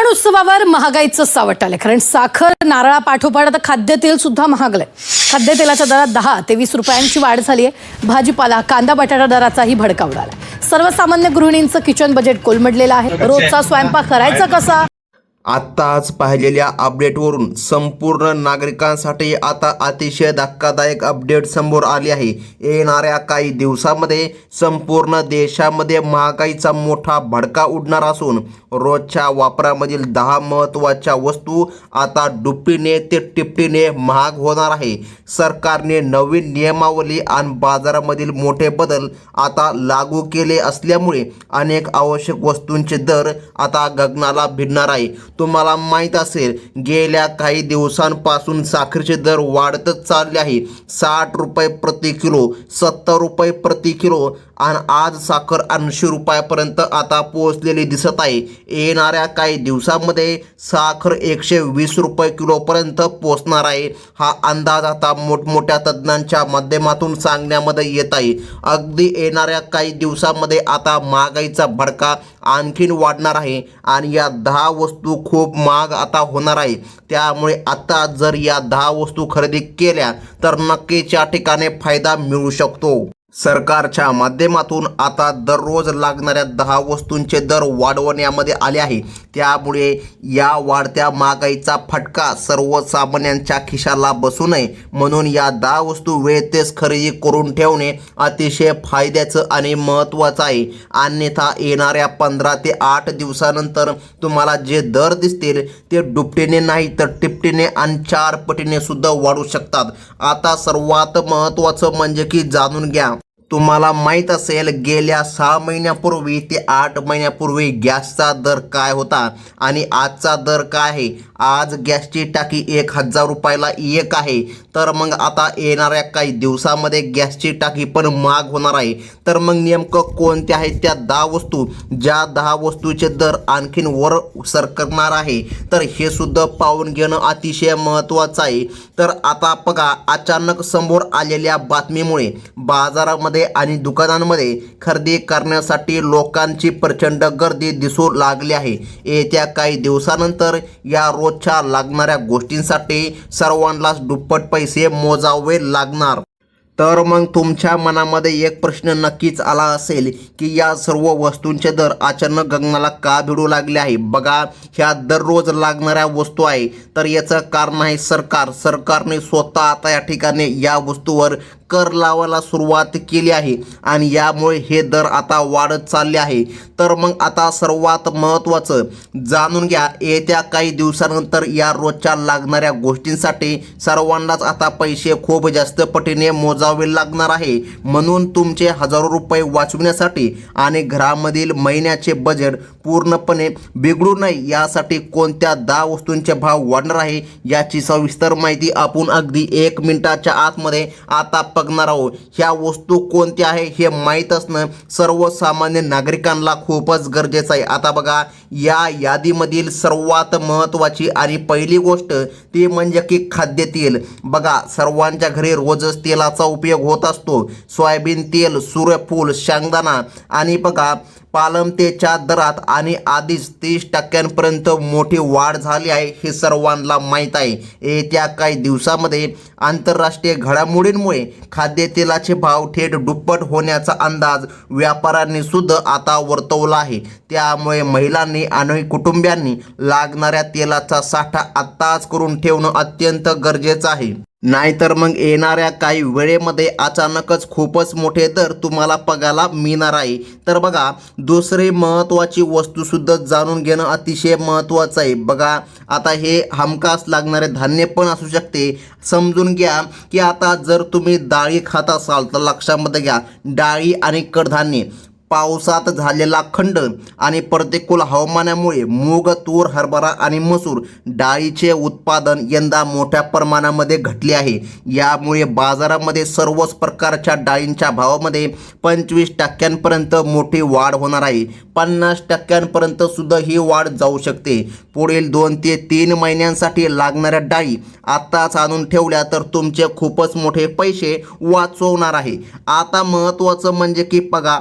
उत्सवावर महागाईचं सावट आलंय. कारण साखर, नारळापाठोपाठ आता खाद्यतेल सुद्धा महागलंय. खाद्यतेलाच्या दरात 10 ते 20 रुपयांची वाढ झाली आहे. भाजीपाला, कांदा, बटाटा दराचाही भडका उडाला. सर्वसामान्य गृहिणींचं किचन बजेट कोलमडलेलं आहे. रोजचा स्वयंपाक करायचा कसा? आत्ताच पाहिलेल्या अपडेटवरून संपूर्ण नागरिकांसाठी आता अतिशय धक्कादायक अपडेट समोर आली आहे. येणाऱ्या काही दिवसामध्ये संपूर्ण देशामध्ये महागाईचा मोठा भडका उडणार असून रोजच्या वापरामधील 10 महत्त्वाच्या वस्तू आता दुपटीने ते तिपटीने महाग होणार आहे. सरकारने नवीन नियमावली आणि बाजारामधील मोठे बदल आता लागू केले असल्यामुळे अनेक आवश्यक वस्तूंचे दर आता गगनाला भिडणार आहे. तुम्हाला माहीत असेल, गेल्या काही दिवसांपासून साखरेचे दर वाढतच चालले आहे. 60 रुपये प्रति किलो, 70 रुपये प्रति किलो आणि आज साखर 80 रुपयापर्यंत आता पोहोचलेली दिसत आहे. येणाऱ्या काही दिवसांमध्ये साखर 120 रुपये किलोपर्यंत पोहोचणार आहे. हा अंदाज आता मोठमोठ्या तज्ज्ञांच्या माध्यमातून सांगण्यामध्ये येत आहे. अगदी येणाऱ्या काही दिवसांमध्ये आता महागाईचा भडका आणखीन वाढणार आहे आणि या 10 वस्तू खूप महाग आता होणार आहे. त्यामुळे आता जर या 10 वस्तू खरेदी केल्या तर नक्कीच या ठिकाणी फायदा मिळू शकतो. सरकारच्या माध्यमातून आता दररोज लागणाऱ्या 10 वस्तूंचे दर वाढवण्यामध्ये आले आहे. त्यामुळे या वाढत्या महागाईचा फटका सर्वसामान्यांच्या खिशाला बसू नये म्हणून या 10 वस्तू वेळेतच खरेदी करून ठेवणे अतिशय फायद्याचं आणि महत्त्वाचं आहे. अन्यथा येणाऱ्या 15 ते 8 दिवसानंतर तुम्हाला जे दर दिसतील ते दुपटीने नाही तर तिपटीने आणि 4 पटीने सुद्धा वाढू शकतात. आता सर्वात महत्त्वाचं म्हणजे की जाणून घ्या, तुम्हाला माहीत असेल गेल्या 6 महिन्यापूर्वी ते 8 महिन्यापूर्वी गॅसचा दर काय होता आणि आजचा दर काय आहे. आज गॅसची टाकी 1000 रुपयाला एक आहे. तर मग आता येणाऱ्या काही दिवसामध्ये गॅसची टाकी पण महाग होणार आहे. तर मग नेमकं कोणत्या आहेत त्या 10 वस्तू, ज्या 10 वस्तूचे दर आणखीन वर सरकणार आहे, तर हे सुद्धा पाहून घेणं अतिशय महत्त्वाचं आहे. तर आता बघा, अचानक समोर आलेल्या बातमीमुळे बाजारामध्ये आणि दुकानांमध्ये खरेदी करण्यासाठी लोकांची प्रचंड गर्दी दिसू लागली आहे. येत्या काही दिवसानंतर या रोजच्या लागणाऱ्या गोष्टींसाठी सर्वांनाच दुप्पट पैसे मोजावे लागणार. तर मग तुमच्या मनामध्ये एक प्रश्न नक्कीच आला असेल की या सर्व वस्तूंचे दर अचानक गगनाला का भिडू लागले आहे. बघा, ह्या दररोज लागणाऱ्या वस्तू आहे तर याचं कारण आहे सरकारने स्वतः आता या ठिकाणी या वस्तूवर कर लावायला सुरुवात केली आहे आणि यामुळे हे दर आता वाढत चालले आहे. तर मग आता सर्वात महत्त्वाचं जाणून घ्या, येत्या काही दिवसानंतर या रोजच्या लागणाऱ्या गोष्टींसाठी सर्वांनाच आता पैसे खूप जास्त पटीने मोजावे लागणार आहे. म्हणून तुमचे हजारो रुपये वाचविण्यासाठी आणि घरामधील महिन्याचे बजेट पूर्णपणे बिघडू नये यासाठी कोणत्या 10 वस्तूंचे भाव वाढणार आहे याची सविस्तर माहिती आपण अगदी 1 मिनिटाच्या आतमध्ये आता बघणार आहोत. ह्या वस्तू कोणत्या आहे हे माहीत असणं सर्वसामान्य नागरिकांना खूपच गरजेचं आहे. आता बघा, या यादीमधील सर्वात महत्त्वाची आणि पहिली गोष्ट ती म्हणजे की खाद्यतेल. बघा, सर्वांच्या घरी रोजच तेलाचा उपयोग होत असतो. सोयाबीन तेल, सूर्यफूल, शेंगदाणा आणि बघा पामतेलच्या दरात आणि आधीच 30% मोठी वाढ झाली आहे हे सर्वांना माहीत आहे. येत्या काही दिवसामध्ये आंतरराष्ट्रीय घडामोडींमुळे खाद्यतेलाचे भाव थेट दुप्पट होण्याचा अंदाज व्यापाऱ्यांनी सुद्धा आता वर्तवला आहे. त्यामुळे महिलांनी आणि कुटुंबियांनी लागणाऱ्या तेलाचा साठा आत्ताच करून ठेवणं अत्यंत गरजेचं आहे. नाहीतर मग येणाऱ्या काही वेळेमध्ये अचानकच खूपच मोठे दर तुम्हाला बघायला मिळणार आहे. तर बघा, दुसरी महत्त्वाची वस्तूसुद्धा जाणून घेणं अतिशय महत्त्वाचं आहे. बघा, आता हे हमखास लागणारे धान्य पण असू शकते. समजून घ्या की आता जर तुम्ही डाळी खात असाल तर लक्षामध्ये घ्या, डाळी आणि कडधान्य पावसात झालेला खंड आणि प्रतिकूल हवामानामुळे मूग, तूर, हरभरा आणि मसूर डाळीचे उत्पादन यंदा मोठ्या प्रमाणामध्ये घटले आहे. यामुळे बाजारामध्ये सर्वच प्रकारच्या डाळींच्या भावामध्ये 25% मोठी वाढ होणार आहे. 50% सुद्धा ही वाढ जाऊ शकते. पुढील 2 ते 3 महिन्यांसाठी लागणाऱ्या डाळी आत्ताच आणून ठेवल्या तर तुमचे खूपच मोठे पैसे वाचवणार आहे. आता महत्त्वाचं म्हणजे की बघा,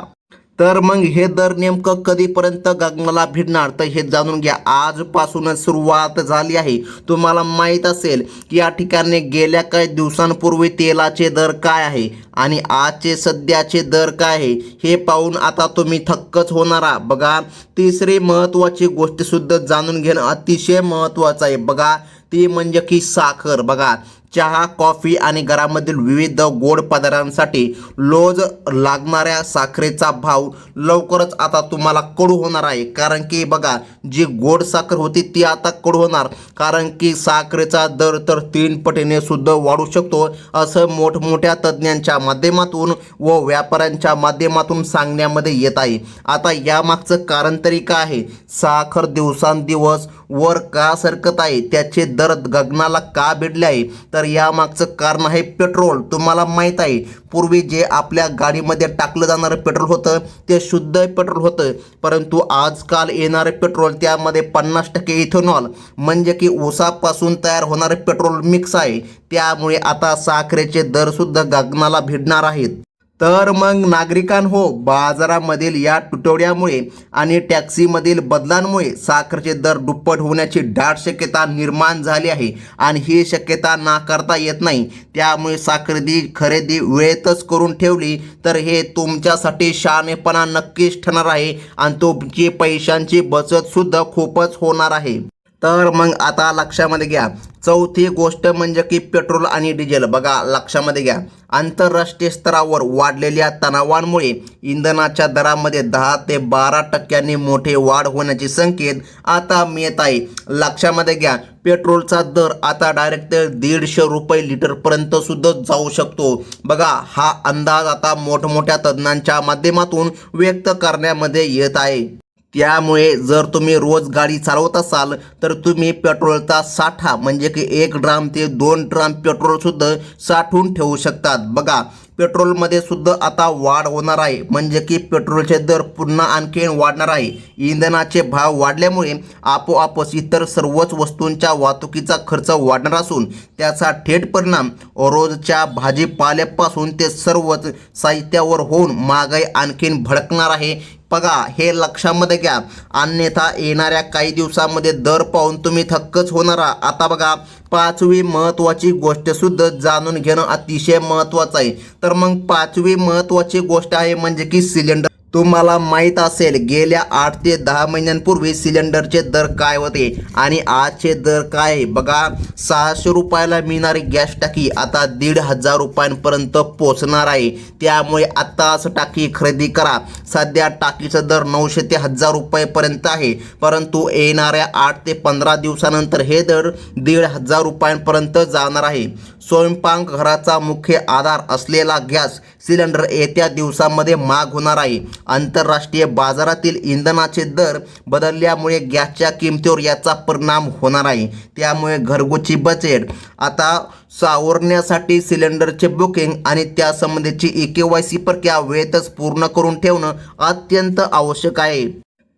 तर मग हे दर नेमकं कधीपर्यंत गगनाला भिडणार तर हे जाणून घ्या. आजपासूनच सुरुवात झाली आहे. तुम्हाला माहीत असेल की या ठिकाणी गेल्या काही दिवसांपूर्वी तेलाचे दर काय आहे आणि आजचे सध्याचे दर काय आहे हे पाहून आता तुम्ही थक्कच होणार आहात. बघा, तिसरी महत्त्वाची गोष्ट सुद्धा जाणून घेणं अतिशय महत्त्वाचं आहे. बघा, ती म्हणजे की साखर. बघा, चहा, कॉफी आणि घरामधील विविध गोड पदार्थांसाठी रोज लागणाऱ्या साखरेचा भाव लवकरच आता तुम्हाला कडू होणार आहे. कारण की बघा, जी गोड साखर होती ती आता कडू होणार, कारण की साखरेचा दर तर 3 पटीने सुद्धा वाढू शकतो असं मोठमोठ्या तज्ज्ञांच्या माध्यमातून व व्यापाऱ्यांच्या माध्यमातून सांगण्यामध्ये येत आहे. आता यामागचं कारण तरी काय आहे? साखर दिवसांदिवस वर का सरकत आहे, त्याचे दर गगनाला का भिडले आहे? तर यामागचं कारण आहे पेट्रोल. तुम्हाला माहीत आहे, पूर्वी जे आपल्या गाडीमध्ये टाकलं जाणारं पेट्रोल होतं ते शुद्ध पेट्रोल होतं, परंतु आजकाल येणारे पेट्रोल त्यामध्ये 50% इथेनॉल म्हणजे की ऊसापासून तयार होणारे पेट्रोल मिक्स आहे. त्यामुळे आता साखरेचे दरसुद्धा गगनाला भिडणार आहेत. तर मग नागरिकांहो, बाजारामधील या तुटवड्यामुळे आणि टॅक्सीमधील बदलांमुळे साखरेचे दर दुप्पट होण्याची दाट शक्यता निर्माण झाली आहे आणि ही शक्यता नाकारता येत नाही. त्यामुळे साखरेची खरेदी वेळेतच करून ठेवली तर हे तुमच्यासाठी शहाणेपणा नक्कीच ठरणार आहे आणि तुमची पैशांची बचतसुद्धा खूपच होणार आहे. तर मग आता लक्षामध्ये घ्या, चौथी गोष्ट म्हणजे की पेट्रोल आणि डिझेल. बघा, लक्षामध्ये घ्या, आंतरराष्ट्रीय स्तरावर वाढलेल्या तणावांमुळे इंधनाच्या दरामध्ये 10 ते 12% मोठे वाढ होण्याचे संकेत आता मिळत आहे. लक्षामध्ये घ्या, पेट्रोलचा दर आता डायरेक्ट 150 रुपये लिटरपर्यंत सुद्धा जाऊ शकतो. बघा, हा अंदाज आता मोठमोठ्या तज्ज्ञांच्या माध्यमातून व्यक्त करण्यामध्ये येत आहे. त्यामुळे जर तुम्ही रोज गाडी चालवत असाल तर तुम्ही पेट्रोलचा साठा म्हणजे की 1 ड्राम ते 2 ड्राम पेट्रोलसुद्धा साठवून ठेवू शकतात. बघा, पेट्रोलमध्ये सुद्धा आता वाढ होणार आहे, म्हणजे की पेट्रोलचे दर पुन्हा आणखीन वाढणार आहे. इंधनाचे भाव वाढल्यामुळे आपोआपच इतर सर्वच वस्तूंच्या वाहतुकीचा खर्च वाढणार असून त्याचा थेट परिणाम रोजच्या भाजीपाल्यापासून ते सर्वच साहित्यावर होऊन महागाई आणखीन भडकणार आहे. बघा, हे लक्षामध्ये घ्या, अन्यथा येणाऱ्या काही दिवसामध्ये दर पाहून तुम्ही थक्कच होणार आहात. आता बघा, 5वी महत्त्वाची गोष्ट सुद्धा जाणून घेणं अतिशय महत्त्वाचं आहे. तर मग 5वी महत्त्वाची गोष्ट आहे म्हणजे की सिलेंडर. तुम्हाला माहीत असेल, गेल्या 8 ते 10 महिन्यांपूर्वी सिलेंडरचे दर काय होते आणि आजचे दर काय आहे. बघा, 600 रुपयाला मिळणारी गॅस टाकी आता 1,500 रुपयांपर्यंत पोचणार आहे. त्यामुळे आत्ताच टाकी खरेदी करा. सध्या टाकीचा दर 900 ते 1000 रुपयेपर्यंत आहे, परंतु येणाऱ्या 8 ते 15 दिवसानंतर हे दर 1,500 रुपयांपर्यंत जाणार आहे. स्वयंपाकघराचा मुख्य आधार असलेला गॅस सिलेंडर येत्या दिवसांमध्ये महाग होणार आहे. आंतरराष्ट्रीय बाजारातील इंधनाचे दर बदलल्यामुळे गॅसच्या किमतीवर याचा परिणाम होणार आहे. त्यामुळे घरगुती बजेट आता सावरण्यासाठी सिलेंडरचे बुकिंग आणि त्यासंबंधीची EKYC प्रक्रिया वेळेतच पूर्ण करून ठेवणं अत्यंत आवश्यक आहे.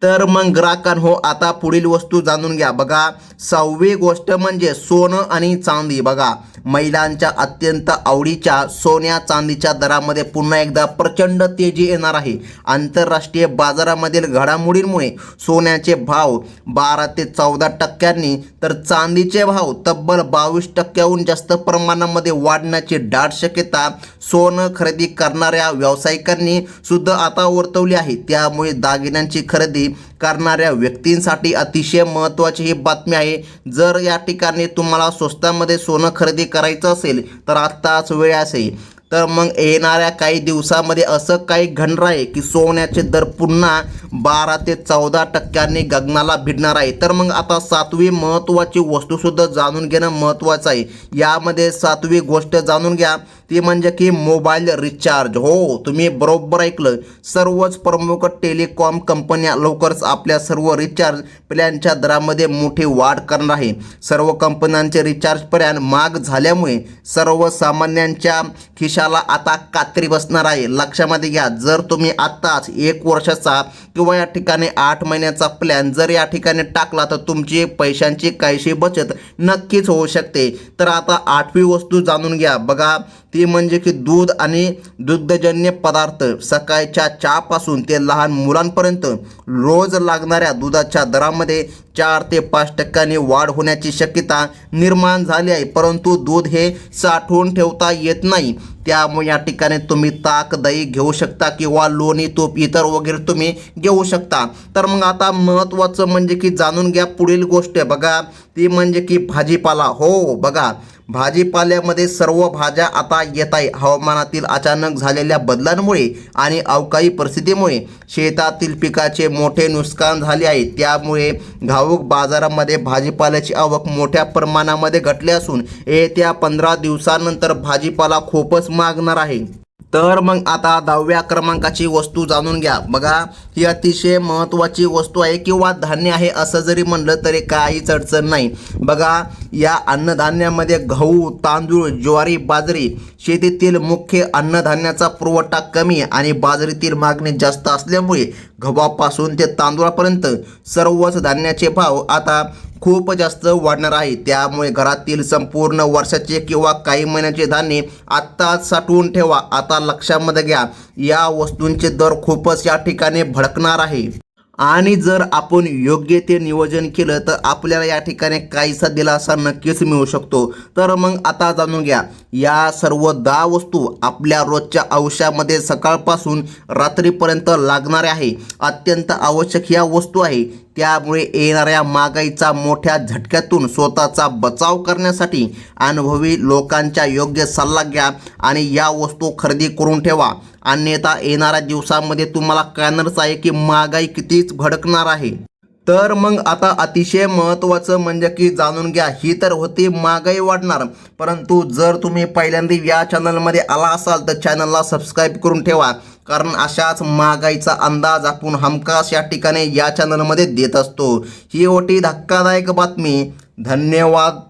तर मग ग्राहकांनो, आता पुढील वस्तू जाणून घ्या. बघा, 6वी गोष्ट म्हणजे सोनं आणि चांदी. बघा, महिलांच्या अत्यंत आवडीच्या सोन्या चांदीच्या दरामध्ये पुन्हा एकदा प्रचंड तेजी येणार आहे. आंतरराष्ट्रीय बाजारामधील घडामोडींमुळे सोन्याचे भाव 12 ते 14% तर चांदीचे भाव तब्बल 22% जास्त प्रमाणामध्ये वाढण्याची दाट शक्यता सोनं खरेदी करणाऱ्या व्यावसायिकांनी सुद्धा आता वर्तवली आहे. त्यामुळे दागिन्यांची खरेदी करणाऱ्या व्यक्तींसाठी अतिशय महत्त्वाची ही बातमी आहे. जर या ठिकाणी तुम्हाला स्वस्तामध्ये सोनं खरेदी करायचं असेल तर आत्ताच वेळ असेल. तर मग येणाऱ्या काही दिवसामध्ये असं काही घडणार आहे की सोन्याचे दर पुन्हा 12 ते 14% गगनाला भिडणार आहे. तर मग आता 7वी महत्त्वाची वस्तूसुद्धा जाणून घेणं महत्त्वाचं आहे. यामध्ये 7वी गोष्ट जाणून घ्या, ती म्हणजे की मोबाईल रिचार्ज. हो, तुम्ही बरोबर ऐकलं, सर्वच प्रमुख टेलिकॉम कंपन्या लवकरच आपल्या सर्व रिचार्ज प्लॅनच्या दरामध्ये मोठी वाढ करणार आहे. सर्व कंपन्यांचे रिचार्ज प्लॅन महाग झाल्यामुळे सर्वसामान्यांच्या खिशाला आता कात्री बसणार आहे. लक्षामध्ये घ्या, जर तुम्ही आत्ताच 1 वर्षाचा किंवा या ठिकाणी 8 महिन्याचा प्लॅन जर या ठिकाणी टाकला तर तुमची पैशांची काहीशी बचत नक्कीच होऊ शकते. तर आता 8वी वस्तू जाणून घ्या. बघा, ती म्हणजे की दूध आणि दुग्धजन्य पदार्थ सकाळच्या चहापासून ते लहान मुलांपर्यंत रोज लागणाऱ्या दुधाच्या दरामध्ये 4 ते 5% वाढ होण्याची शक्यता निर्माण झाली आहे. परंतु दूध हे साठवून ठेवता येत नाही, त्यामुळे या ठिकाणी तुम्ही ताक, दही घेऊ शकता किंवा लोणी, तूप इतर वगैरे तुम्ही घेऊ शकता. तर मग आता महत्त्वाचं म्हणजे की जाणून घ्या पुढील गोष्ट बघा, ती म्हणजे की भाजीपाला. हो बघा, भाजीपाल्यामध्ये सर्व भाज्या आता येत आहे. हवामानातील अचानक झालेल्या बदलांमुळे आणि अवकाळी परिस्थितीमुळे शेतातील पिकाचे मोठे नुकसान झाले आहे. त्यामुळे घाऊक बाजारामध्ये भाजीपाल्याची आवक मोठ्या प्रमाणामध्ये घटली असून येत्या 15 दिवसानंतर भाजीपाला खूपच मागणार आहे. तर मग आता 10व्या क्रमांकाची वस्तू जाणून घ्या. बघा, ही अतिशय महत्त्वाची वस्तू आहे किंवा धान्य आहे असं जरी म्हणलं तरी काहीच अडचण नाही. बघा, या अन्नधान्यामध्ये गहू, तांदूळ, ज्वारी, बाजरी शेतीतील मुख्य अन्नधान्याचा पुरवठा कमी आणि बाजरीतील मागणी जास्त असल्यामुळे गव्हापासून ते तांदूळापर्यंत सर्वच धान्याचे भाव आता खूप जास्त वाढणार आहे. त्यामुळे घरातील संपूर्ण वर्षाचे किंवा काही महिन्याचे धान्य आत्ताच साठवून ठेवा. आता लक्षामध्ये घ्या, या वस्तूंचे दर खूपच या ठिकाणी भडकणार आहे आणि जर आपण योग्य ते नियोजन केलं तर आपल्याला या ठिकाणी काहीसा दिलासा नक्कीच मिळू शकतो. तर मग आता जाणून घ्या, या सर्व 10 वस्तू आपल्या रोजच्या आयुष्यामध्ये सकाळपासून रात्रीपर्यंत लागणाऱ्या आहे. अत्यंत आवश्यक या वस्तू आहे. त्यामुळे येणाऱ्या महागाईचा मोठ्या झटक्यातून स्वतःचा बचाव करण्यासाठी अनुभवी लोकांचा योग्य सल्ला घ्या आणि या वस्तू खरेदी करून ठेवा. अन्यथा येणाऱ्या दिवसामध्ये तुम्हाला कळणारच आहे की महागाई कितीच भडकणार आहे. तर मग आता अतिशय महत्त्वाचं म्हणजे की जाणून घ्या, ही तर होती महागाई वाढणार, परंतु जर तुम्ही पहिल्यांदा या चॅनलमध्ये आला असाल तर चॅनलला सबस्क्राईब करून ठेवा, कारण अशाच महागाईचा अंदाज आपण हमखास या ठिकाणी या चॅनलमध्ये देत असतो. ही होती धक्कादायक बातमी. धन्यवाद.